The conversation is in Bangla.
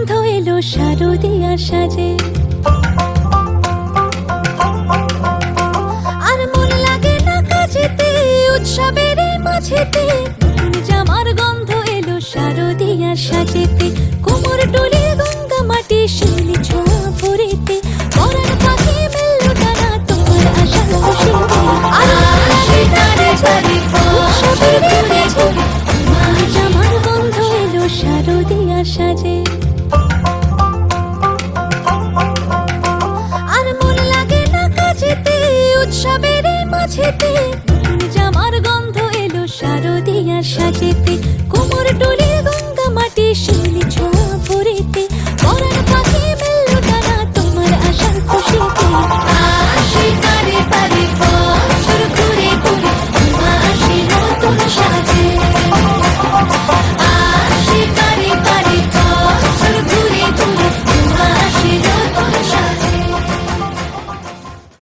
গন্ধ এলো শারদিয়ার সাজে। আর মন লাগে না কাজেতে, উৎসবের এই মাঝেতে নতুন জামার গন্ধ এলো শারদিয়ার সাজেতে। কোমর ডোলে গঙ্গা মাটি শিউলি ছোঁয়া ভরেতে, পরাণ পাখি মেলল ডানা তোমার আশার খুশিতে। আর সেটারে ঝরে উৎসবের এই মাঝে নতুন জামার গন্ধ এলো শারদিয়ার সাজে। আর মন লাগে না কাজেতে, উৎসবের এই মাঝেতে নতুন জামার গন্ধ এলো শারদিয়ার সাজেতে। কোমর ডোলে গঙ্গা মাটি শিউলি ছোঁয়া